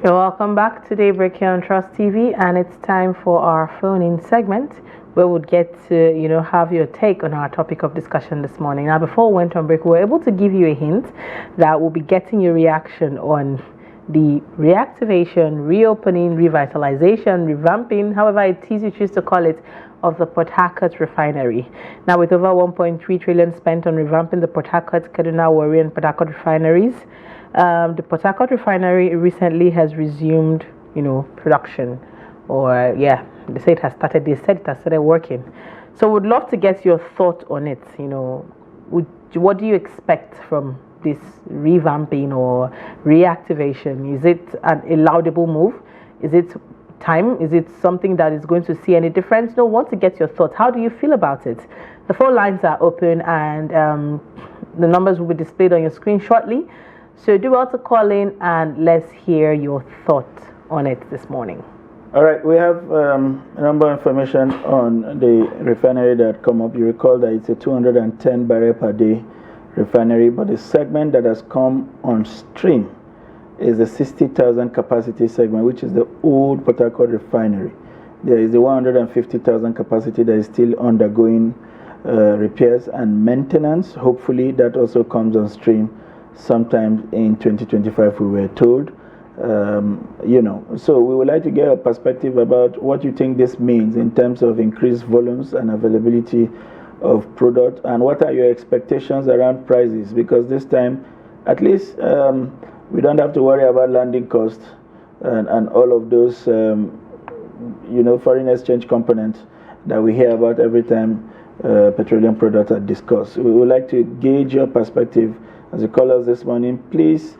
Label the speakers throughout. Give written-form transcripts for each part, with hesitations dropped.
Speaker 1: You're welcome back to Daybreak here on Trust TV, and it's time for our phone-in segment where we'll get to, have your take on our topic of discussion this morning. Now, before we went on break, we were able to give you a hint that we'll be getting your reaction on the reactivation, reopening, revitalization, revamping, however it is you choose to call it, of the Port Harcourt refinery. Now, with over 1.3 trillion spent on revamping the Port Harcourt, Kaduna, Warri, and Port Harcourt refineries, the Port Harcourt refinery recently has resumed, production. Or, they say it has started. They said it has started working. So, we'd love to get your thought on it. What do you expect from this revamping or reactivation? Is it a laudable move? Is it time? Is it something that is going to see any difference? No, want to get your thoughts. How do you feel about it? The phone lines are open, and the numbers will be displayed on your screen shortly. So do well to call in and let's hear your thoughts on it this morning.
Speaker 2: All right, we have a number of information on the refinery that come up. You recall that it's a 210 barrel per day refinery, but the segment that has come on stream is the 60,000 capacity segment, which is the old Port Harcourt refinery. There is the 150,000 capacity that is still undergoing repairs and maintenance. Hopefully that also comes on stream sometime in 2025, we were told. So we would like to get a perspective about what you think this means in terms of increased volumes and availability of product, and what are your expectations around prices, because this time at least we don't have to worry about landing costs and all of those foreign exchange components that we hear about every time petroleum products are discussed. We would like to gauge your perspective as you call us this morning. Please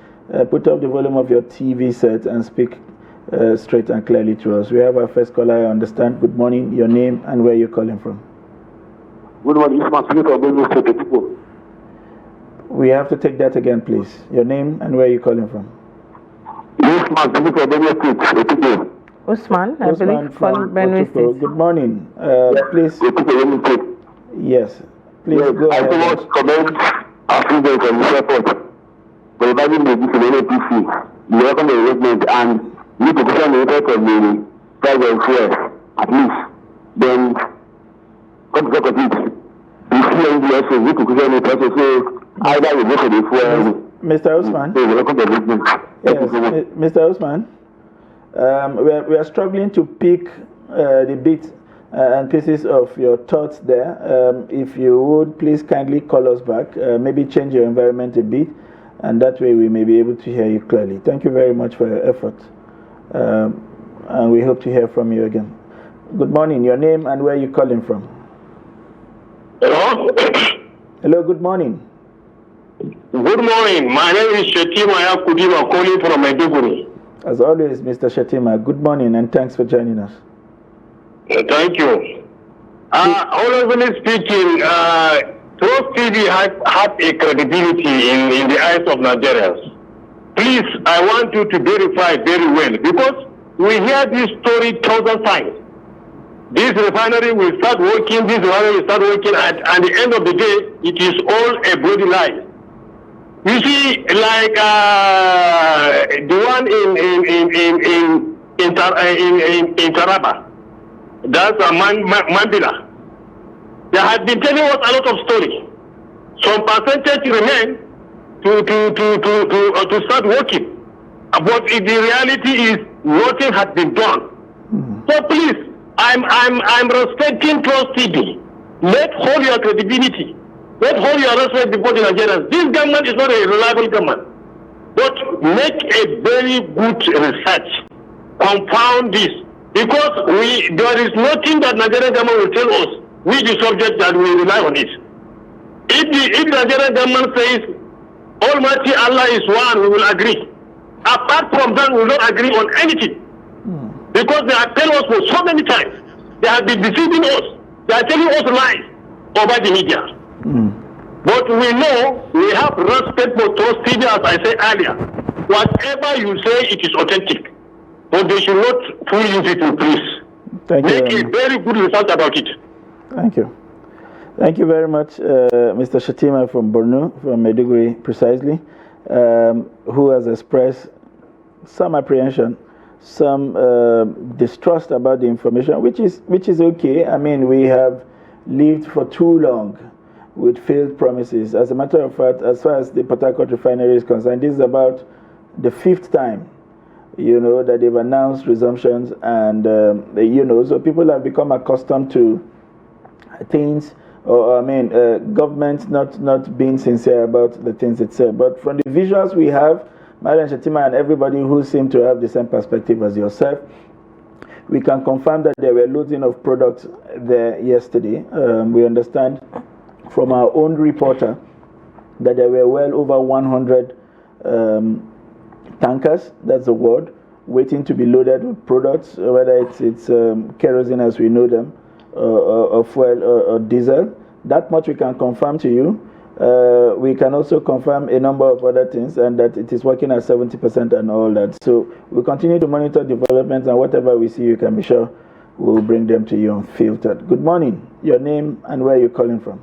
Speaker 2: put up the volume of your TV set and speak straight and clearly to us. We have our first caller. I understand. Good morning. Your name and where you're calling from.
Speaker 3: Good morning. People.
Speaker 2: We have to take that again, please. Your name and where you're calling from.
Speaker 1: Usman, I believe, from Benue State.
Speaker 2: Good morning. Please. Yes. Please go ahead.
Speaker 3: I want to comment African on the airport. But regarding the NAPC, you welcome the arrangement and you need to question the effect of the price of fuel, at least. Then, come to it. You see NDS, you need to question the price of fuel. Either you go for the fuel.
Speaker 2: Mr. Usman? Yes, Mr. Usman? We are struggling to pick the bits and pieces of your thoughts there. If you would, please kindly call us back. Maybe change your environment a bit, and that way we may be able to hear you clearly. Thank you very much for your effort, and we hope to hear from you again. Good morning. Your name and where you're calling from.
Speaker 3: Hello?
Speaker 2: Hello, good morning.
Speaker 3: Good morning. My name is Shetima Kudima, calling from Maiduguri.
Speaker 2: As always, Mr. Shetima, good morning and thanks for joining us.
Speaker 3: Thank you. Honestly speaking, Trust TV have a credibility in the eyes of Nigerians. Please, I want you to verify very well, because we hear this story 1,000 times. This refinery will start working, this refinery will start working, and at the end of the day, it is all a bloody lie. You see, like the one in Taraba, that's Mambila. They have been telling us a lot of stories. Some percentage remain to start working, but the reality is nothing has been done. So please, I'm respecting Trust TV. Let hold your credibility. Let hold your respect before the Nigerians. This government is not a reliable government, but make a very good research, confound this, because there is nothing that Nigerian government will tell us. We the subject that we rely on it. If the Nigerian government says Almighty Allah is one, we will agree. Apart from that, we will not agree on anything, because they have told us for so many times. They have been deceiving us. They are telling us lies over the media. But we know we have respect for Trust TV, as I said earlier. Whatever you say, it is authentic. But they should not fool you people, please. Make a very good result about it.
Speaker 2: Thank you. Thank you very much, Mr. Shetima from Borno, from Maiduguri precisely, who has expressed some apprehension, some distrust about the information, which is okay. I mean, we have lived for too long with failed promises. As a matter of fact, as far as the Port Harcourt refinery is concerned, this is about the 5th time, that they've announced resumptions, and so people have become accustomed to things, government not being sincere about the things it said. But from the visuals we have, Madam Shetima and everybody who seem to have the same perspective as yourself, we can confirm that there were loading of products there yesterday. We understand from our own reporter that there were well over 100 tankers, that's the word, waiting to be loaded with products, whether it's kerosene as we know them, or fuel or diesel. That much we can confirm to you. We can also confirm a number of other things, and that it is working at 70% and all that. So we continue to monitor developments, and whatever we see, you can be sure we'll bring them to you unfiltered. Good morning. Your name and where you're calling from.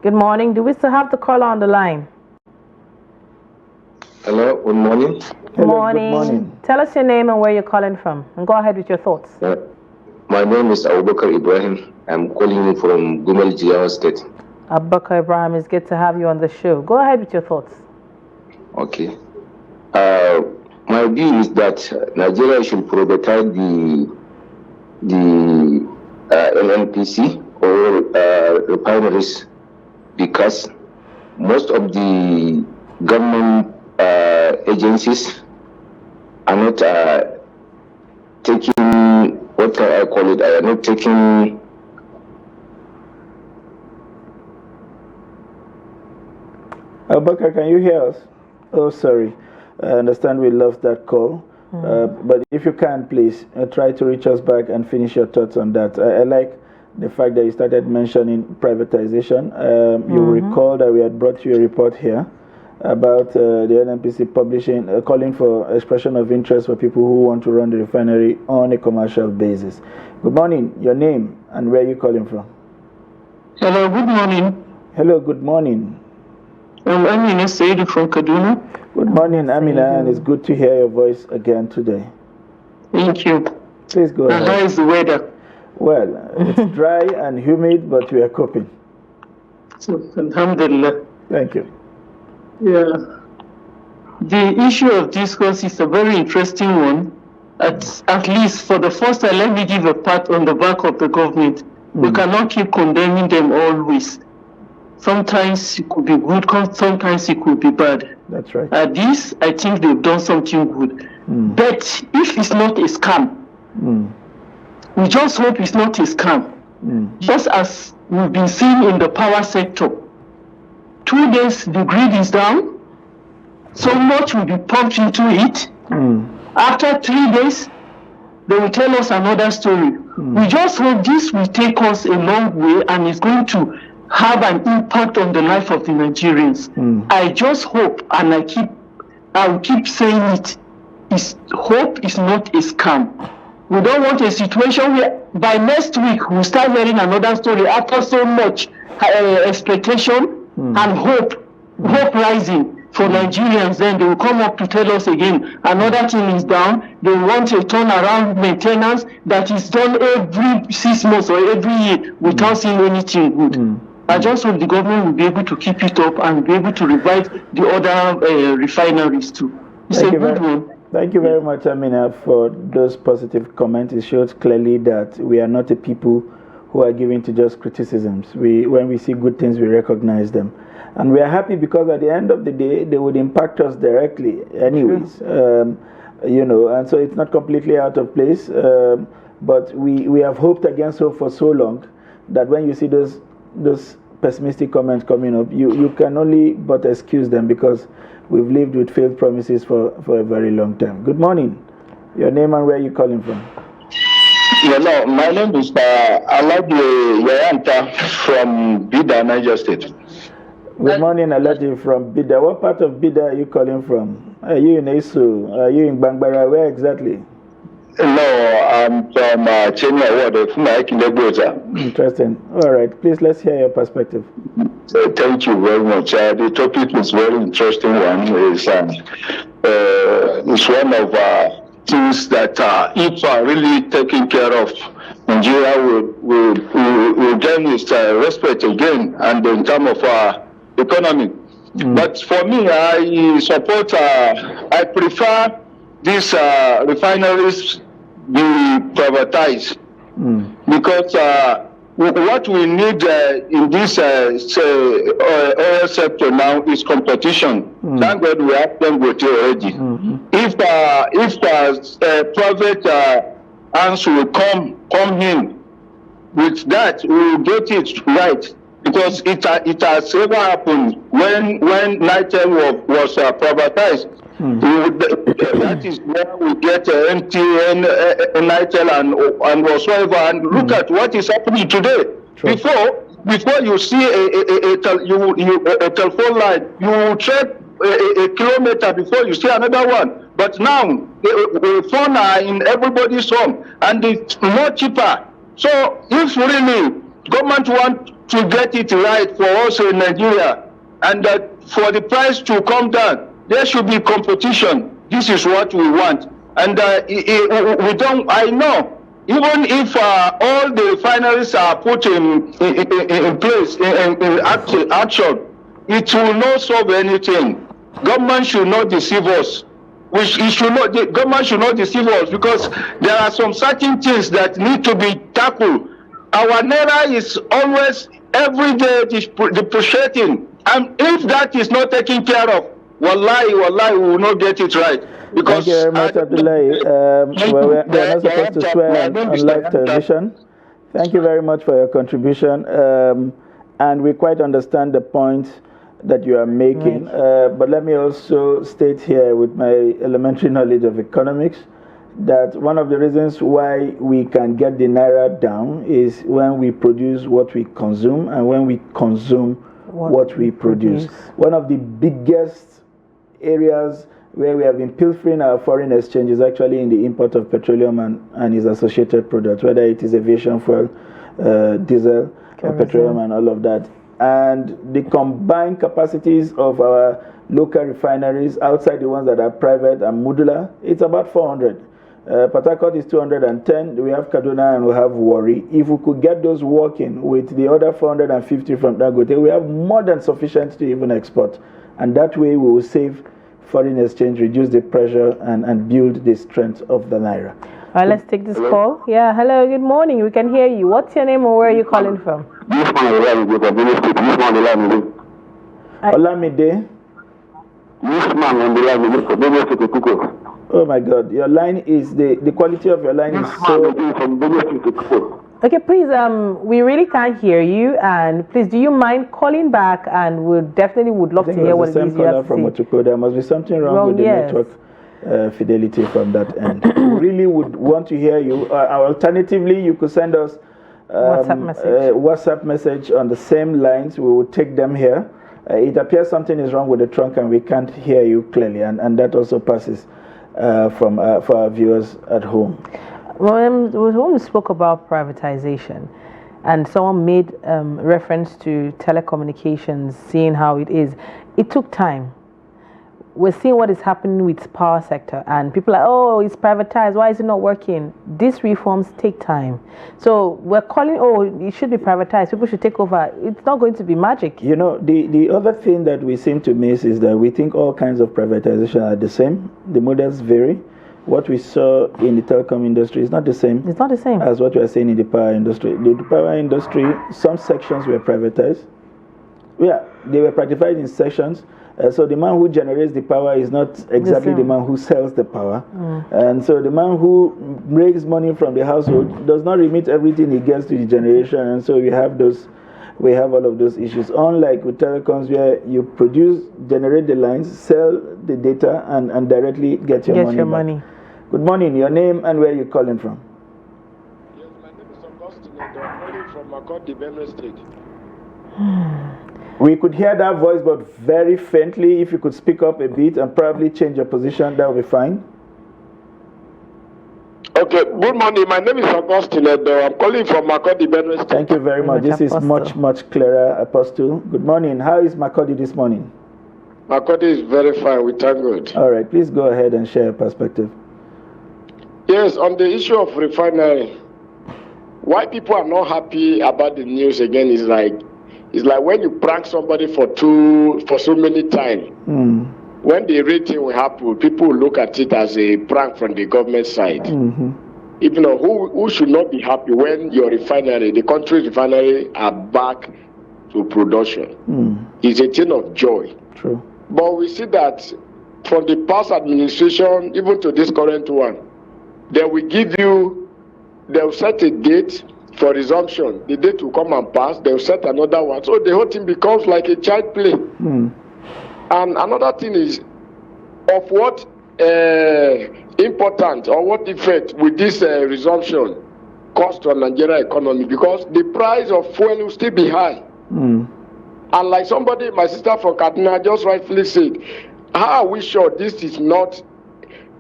Speaker 1: Good morning. Do we still have the caller on the line?
Speaker 4: Hello, good morning.
Speaker 1: Good morning. Tell us your name and where you're calling from, and go ahead with your thoughts.
Speaker 4: My name is Abubakar Ibrahim. I'm calling you from Gumel, Jigawa State.
Speaker 1: Abubakar Ibrahim, it's good to have you on the show. Go ahead with your thoughts.
Speaker 4: Okay. My view is that Nigeria should privatize the NNPC or refineries, because most of the government agencies are not taking, what can I call it, are not taking.
Speaker 2: Abubakar, can you hear us? Oh, sorry. I understand we lost that call. But if you can, please try to reach us back and finish your thoughts on that. I like the fact that you started mentioning privatization. You recall that we had brought you a report here about the NNPC publishing, calling for expression of interest for people who want to run the refinery on a commercial basis. Good morning. Your name and where are you calling from?
Speaker 5: Hello, good morning.
Speaker 2: Hello, good morning.
Speaker 5: I'm Amina Said from Kaduna.
Speaker 2: Good morning, Amina, and it's good to hear your voice again today.
Speaker 5: Thank you.
Speaker 2: Please go ahead.
Speaker 5: How is the weather?
Speaker 2: Well, it's dry and humid, but we are coping.
Speaker 5: So, alhamdulillah.
Speaker 2: Thank you.
Speaker 5: Yeah. The issue of discourse is a very interesting one. At least for the first time, let me give a pat on the back of the government. We cannot keep condemning them always. Sometimes it could be good, sometimes it could be bad.
Speaker 2: That's right.
Speaker 5: This, I think they've done something good. But if it's not a scam, we just hope it's not a scam. Just as we've been seeing in the power sector, 2 days the grid is down, so much will be pumped into it. After 3 days, they will tell us another story. We just hope this will take us a long way and it's going to have an impact on the life of the Nigerians. I just hope, and I will keep saying it, hope is not a scam. We don't want a situation where by next week we'll start hearing another story after so much expectation and hope rising for Nigerians. Then they will come up to tell us again another thing is down. They want a turnaround maintenance that is done every 6 months or every year without seeing anything good. I just hope the government will be able to keep it up and be able to revive the other refineries too. It's a good one.
Speaker 2: Thank you very much, Amina, for those positive comments. It shows clearly that we are not a people who are given to just criticisms. When we see good things, we recognize them. And we are happy because at the end of the day, they would impact us directly anyways. And so it's not completely out of place. But we have hoped against hope for so long that when you see those pessimistic comments coming up, you can only but excuse them because we've lived with failed promises for a very long time. Good morning. Your name and where are you calling from?
Speaker 3: Hello, my name is Aladi Yaranta from Bida, Niger State.
Speaker 2: Good morning, Aladi from Bida. What part of Bida are you calling from? Are you in Esu? Are you in Bangbara? Where exactly?
Speaker 3: No, I'm from Kenya, from
Speaker 2: Interesting. All right, please, let's hear your perspective.
Speaker 3: Thank you very much. The topic is very interesting one. It's one of things that if really taken care of, Nigeria will gain its respect again, and in terms of economy. But for me, I support, I prefer these refineries be privatized, because what we need in this oil sector now is competition. Thank God we have them already. If private hands will come in with that, we will get it right. Because it has ever happened when Nitel was privatized. That is where we get MTN, Nitel, and whatsoever. And look at what is happening today. Before you see a telephone line, you check a kilometer before you see another one. But now the phone are in everybody's home, and it's more cheaper. So if really government want to get it right for us in Nigeria, and for the price to come down, there should be competition. This is what we want, and we don't. I know, even if all the refineries are put in place in action, it will not solve anything. Government should not deceive us. The government should not deceive us, because there are some certain things that need to be tackled. Our naira is always every day depreciating, and if that is not taken care of, wallahi, we will not get it right. Because
Speaker 2: thank you very much, Abdullahi. We are not supposed to swear on live television. Thank you very much for your contribution, and we quite understand the point that you are making. But let me also state here, with my elementary knowledge of economics, that one of the reasons why we can get the naira down is when we produce what we consume, and when we consume what we produce. One of the biggest areas where we have been pilfering our foreign exchange is actually in the import of petroleum and its associated products, whether it is aviation fuel, diesel, or petroleum, and all of that. And the combined capacities of our local refineries, outside the ones that are private and modular, it's about 400. Port Harcourt is 210. We have Kaduna and we have Warri. If we could get those working with the other 450 from Dangote, we have more than sufficient to even export. And that way we will save foreign exchange, reduce the pressure, and build the strength of the naira.
Speaker 1: All right, let's take this call. Yeah, hello, good morning. We can hear you. What's your name or where are you calling from?
Speaker 2: Olamide. Oh my God, your line is, the quality of your line is so...
Speaker 1: Okay, please, we really can't hear you, and please, do you mind calling back, and we definitely would love to hear what it is you have to say.
Speaker 2: Otuko. There must be something wrong with the network fidelity from that end. We really would want to hear you. Alternatively, you could send us WhatsApp message on the same lines. We will take them here. It appears something is wrong with the trunk and we can't hear you clearly, and that also passes for our viewers at home.
Speaker 1: Well, when we spoke about privatization, and someone made reference to telecommunications, seeing how it is, it took time. We're seeing what is happening with the power sector, and people are, oh, it's privatized, why is it not working? These reforms take time. So we're calling, oh, it should be privatized, people should take over. It's not going to be magic.
Speaker 2: You know, the other thing that we seem to miss is that we think all kinds of privatization are the same. The models vary. What we saw in the telecom industry is not the same.
Speaker 1: It's not the same
Speaker 2: as what we are seeing in the power industry. The power industry, some sections were privatized. Yeah, they were privatized in sections. So the man who generates the power is not exactly the man who sells the power. And so the man who makes money from the household does not remit everything he gets to the generation. And so we have all of those issues. Unlike with telecoms, where you generate the lines, sell the data, and directly get your money back. Good morning. Your name and where you're calling from?
Speaker 6: Yes, my name is Augustine, and I'm calling from Makodi, Benue State.
Speaker 2: We could hear that voice, but very faintly. If you could speak up a bit and probably change your position, that would be fine.
Speaker 6: Okay, good morning. My name is Augustine. I'm calling from Makodi, Benue State.
Speaker 2: Thank you very much. This is much clearer, Apostle. Good morning. How is Makodi this morning?
Speaker 6: Makodi is very fine. We thank God.
Speaker 2: All right, please go ahead and share your perspective.
Speaker 6: Yes, on the issue of refinery, why people are not happy about the news again is like when you prank somebody for so many times. When the rating will happen, people will look at it as a prank from the government side. Even though who should not be happy when your refinery, the country's refinery, are back to production? It's a thing of joy.
Speaker 2: True.
Speaker 6: But we see that from the past administration, even to this current one, they will set a date for resumption. The date will come and pass, they will set another one. So the whole thing becomes like a child play. And another thing is, of what important or what effect will this resumption cost on Nigeria economy? Because the price of fuel will still be high. And like somebody, my sister from Kaduna just rightfully said, how are we sure this is not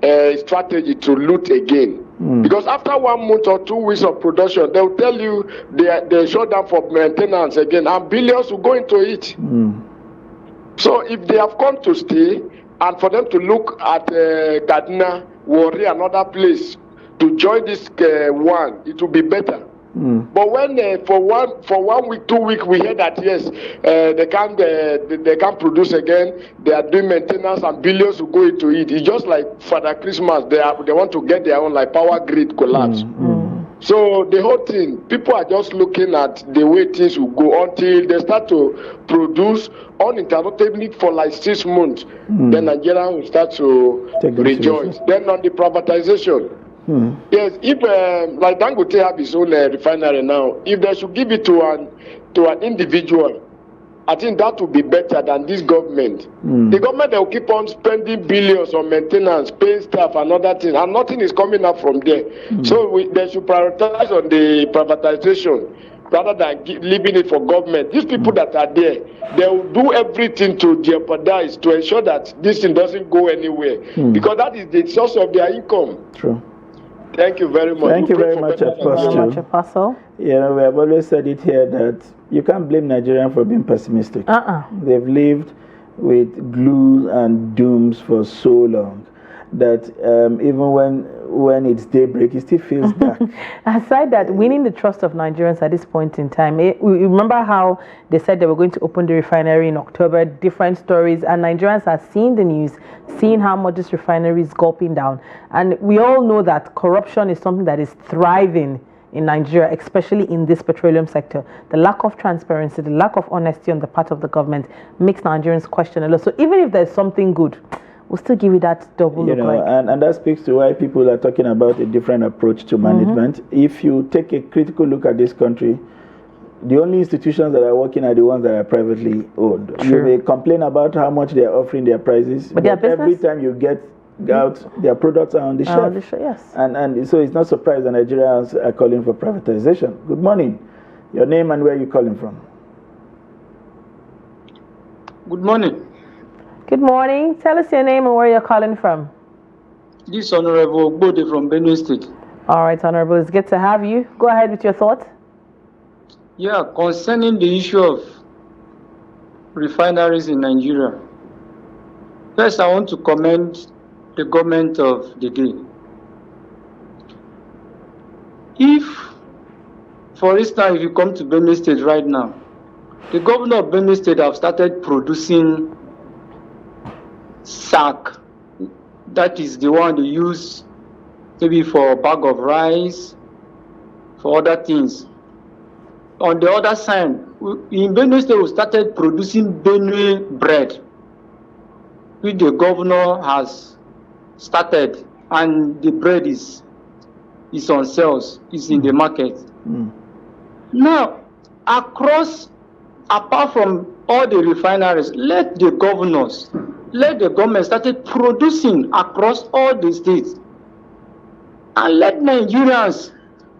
Speaker 6: a strategy to loot again? Because after 1 month or 2 weeks of production, they will tell you they shut down for maintenance again, and billions will go into it. So if they have come to stay, and for them to look at Kaduna, Warri, another place, to join this one, it will be better. But when for 1 week, 2 weeks, we hear that yes, they can't produce again. They are doing maintenance and billions will go into it. It's just like Father Christmas. They want to get their own, like power grid collapse. So the whole thing, people are just looking at the way things will go until they start to produce uninterruptedly for like 6 months. Then Nigeria will start to rejoice. Then on the privatization. Yes, if like Dangote have his own refinery now, if they should give it to an individual, I think that would be better than this government. The government, they will keep on spending billions on maintenance, paying staff and other things, and nothing is coming up from there. So they should prioritize on the privatization rather than leaving it for government. These people that are there, they will do everything to jeopardize, to ensure that this thing doesn't go anywhere, because that is the source of their income.
Speaker 2: True.
Speaker 6: Thank you very much.
Speaker 2: Thank you very much, Apostle. You know, we have always said it here that you can't blame Nigerians for being pessimistic. They've lived with gloom and dooms for so long that even when it's daybreak, it still feels dark.
Speaker 1: Aside that, winning the trust of Nigerians at this point in time, we remember how they said they were going to open the refinery in October, different stories, and Nigerians are seeing the news, seeing how much this refinery is gulping down. And we all know that corruption is something that is thriving in Nigeria, especially in this petroleum sector. The lack of transparency, the lack of honesty on the part of the government makes Nigerians question a lot. So even if there's something good, we'll still give you that double look.
Speaker 2: And that speaks to why people are talking about a different approach to management. If you take a critical look at this country, the only institutions that are working are the ones that are privately owned. You may complain about how much they are offering their prices, but every time you get out, their products are on the shelf.
Speaker 1: Yes.
Speaker 2: And so it's not surprised that Nigerians are calling for privatization. Good morning. Your name and where you're calling from.
Speaker 5: Good morning.
Speaker 1: Good morning. Tell us your name and where you're calling from.
Speaker 5: This Honorable Bode from Benue State.
Speaker 1: All right, Honorable. It's good to have you. Go ahead with your thoughts.
Speaker 5: Yeah, concerning the issue of refineries in Nigeria. First, I want to commend the government of the day. If, for instance, if you come to Benue State right now, the governor of Benue State have started producing sack. That is the one they use maybe for a bag of rice, for other things. On the other side, in Benue State, we started producing Benue bread, which the governor has started, and the bread is on sales, is in the market. Now, apart from all the refineries, let the government started producing across all the states, and let Nigerians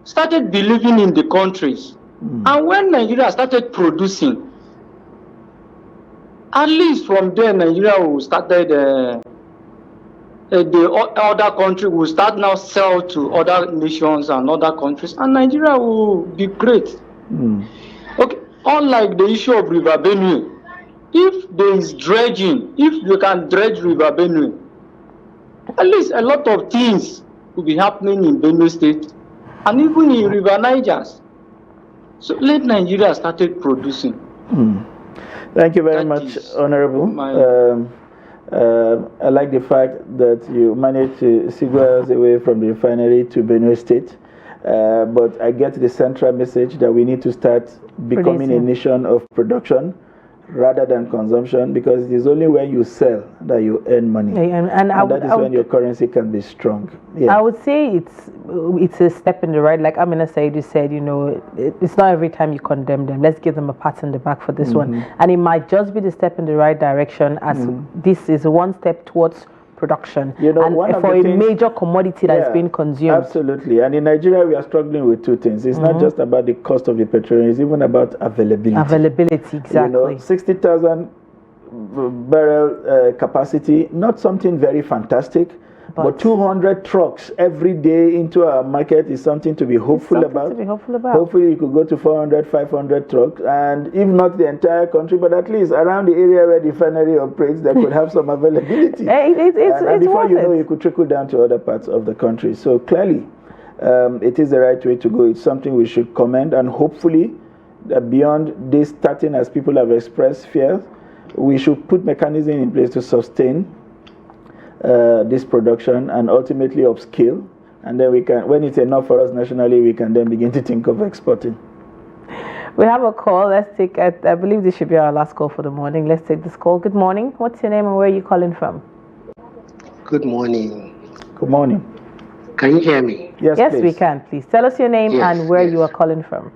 Speaker 5: started believing in the countries. And when Nigeria started producing, at least from there Nigeria started the other country will start now sell to other nations and other countries, and Nigeria will be great. Okay, unlike the issue of River Benue, if there is dredging, if you can dredge River Benue, at least a lot of things will be happening in Benue State and even in River Niger. So let Nigeria start producing.
Speaker 2: Thank you very much, Honorable. I like the fact that you managed to segue us away from the refinery to Benue State. But I get the central message that we need to start becoming a nation of production rather than consumption, because it is only when you sell that you earn money. And that is when your currency can be strong.
Speaker 1: I would say it's a step in the right. Like Amina Said, you said, it's not every time you condemn them. Let's give them a pat on the back for this one. And it might just be the step in the right direction, as this is one step towards production and for a major commodity that is being consumed.
Speaker 2: Absolutely. And in Nigeria, we are struggling with two things. It's not just about the cost of the petroleum, it's even about availability.
Speaker 1: Availability, exactly.
Speaker 2: 60,000 barrel capacity, not something very fantastic, but 200 trucks every day into our market is something to be hopeful about. Hopefully, you could go to 400, 500 trucks, and if not the entire country, but at least around the area where the refinery operates, they could have some availability. And before you know, you could trickle down to other parts of the country. So clearly, it is the right way to go. It's something we should commend, and hopefully, beyond this starting, as people have expressed fear, we should put mechanisms in place to sustain this production and ultimately upscale, and then we can, when it's enough for us nationally, we can then begin to think of exporting.
Speaker 1: We have a call. Let's take it. I believe this should be our last call for the morning. Let's take this call. Good morning. What's your name and where are you calling from?
Speaker 7: Good morning.
Speaker 2: Good morning.
Speaker 7: Can you hear me?
Speaker 2: Yes, please.
Speaker 1: We can. Please tell us your name and where you are calling from.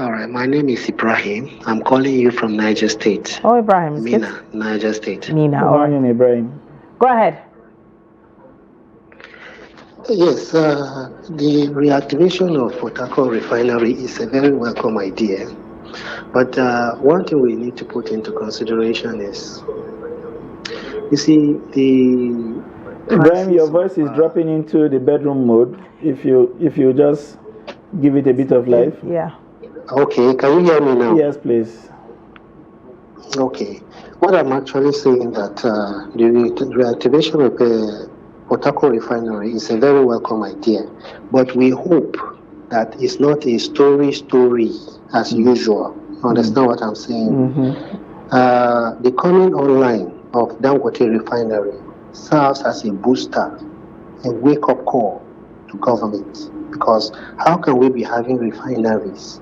Speaker 7: All right. My name is Ibrahim. I'm calling you from Niger State.
Speaker 1: Oh, Ibrahim.
Speaker 7: Mina, Niger State.
Speaker 1: Mina.
Speaker 2: Good morning, Ibrahim.
Speaker 1: Go ahead.
Speaker 7: Yes, the reactivation of Port Harcourt Refinery is a very welcome idea. But one thing we need to put into consideration is, you see,
Speaker 2: Ibrahim, your voice is dropping into the bedroom mode. If you just give it a bit of life.
Speaker 1: Yeah.
Speaker 7: Okay, can you hear me now?
Speaker 2: Yes, please.
Speaker 7: Okay. What I'm actually saying that the reactivation of the Port Harcourt Refinery is a very welcome idea, but we hope that it's not a story as usual. You understand what I'm saying? The coming online of Dangote Refinery serves as a booster, a wake-up call to government, because how can we be having refineries?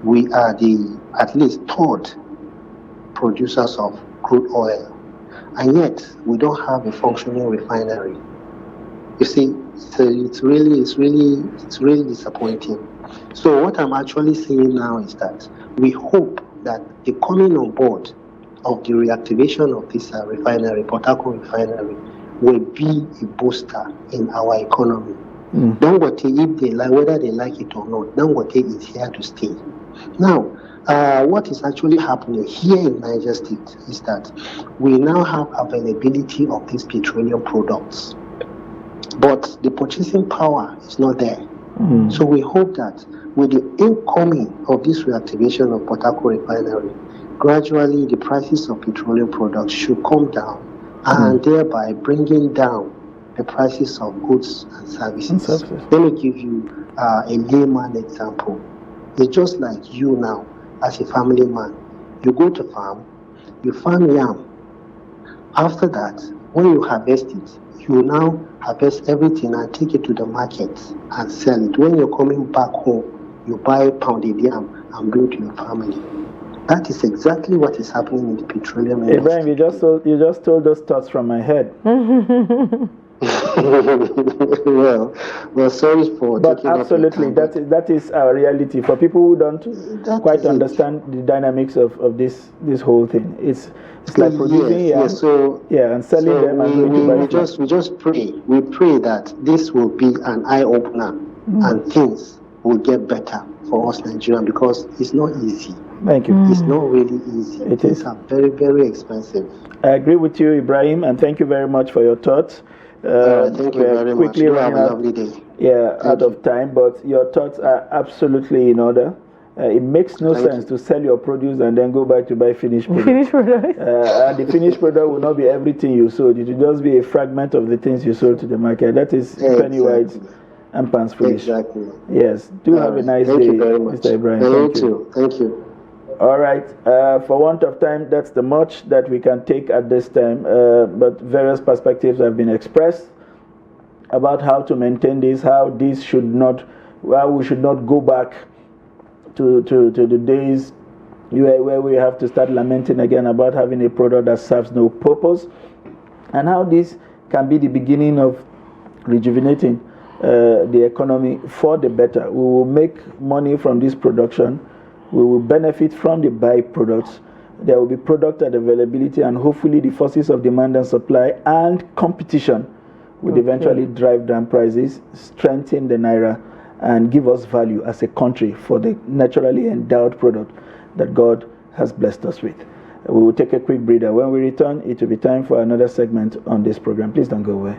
Speaker 7: We are the at least third producers of crude oil, and yet we don't have a functioning refinery. You see, so it's really disappointing. So what I'm actually saying now is that we hope that the coming on board of the reactivation of this refinery, Port Harcourt Refinery, will be a booster in our economy. Dangote, if they like, whether they like it or not, Dangote is here to stay. Now, what is actually happening here in Niger State is that we now have availability of these petroleum products, but the purchasing power is not there. So we hope that with the incoming of this reactivation of Port Harcourt Refinery, gradually the prices of petroleum products should come down, and thereby bringing down the prices of goods and services. Let me give you a layman example. It's just like you now, as a family man. You go to farm, you farm yam. After that, when you harvest it, you now harvest everything and take it to the market and sell it. When you're coming back home, you buy pounded yam and bring to your family. That is exactly what is happening in the petroleum industry.
Speaker 2: Ibrahim, you just stole those thoughts from my head.
Speaker 7: well, sorry for.
Speaker 2: But absolutely, that is our reality. For people who don't quite understand the dynamics of this whole thing, it's like producing and selling them and going to buy.
Speaker 7: We just pray. We pray that this will be an eye opener and things will get better for us Nigerians, because it's not easy.
Speaker 2: Thank you.
Speaker 7: It's not really easy. Things are very, very expensive.
Speaker 2: I agree with you, Ibrahim, and thank you very much for your thoughts.
Speaker 7: Thank you very much.
Speaker 2: Quickly
Speaker 7: You have
Speaker 2: running
Speaker 7: a
Speaker 2: out,
Speaker 7: lovely day.
Speaker 2: out of time, but your thoughts are absolutely in order. It makes no sense to sell your produce and then go back to buy finished product.
Speaker 1: Finished product.
Speaker 2: And the finished product will not be everything you sold. It will just be a fragment of the things you sold to the market. That is penny wise and pants foolish.
Speaker 7: Exactly.
Speaker 2: Yes. Do have a nice day,
Speaker 7: thank you very much.
Speaker 2: Mr. Ibrahim.
Speaker 7: Thank you. Thank you.
Speaker 2: All right. For want of time, that's the much that we can take at this time. But various perspectives have been expressed about how to maintain this, how we should not go back to the days where we have to start lamenting again about having a product that serves no purpose, and how this can be the beginning of rejuvenating the economy for the better. We will make money from this production. We will benefit from the byproducts. There will be product availability, and hopefully the forces of demand and supply and competition will eventually drive down prices, strengthen the naira, and give us value as a country for the naturally endowed product that God has blessed us with. We will take a quick breather. When we return, it will be time for another segment on this program. Please don't go away.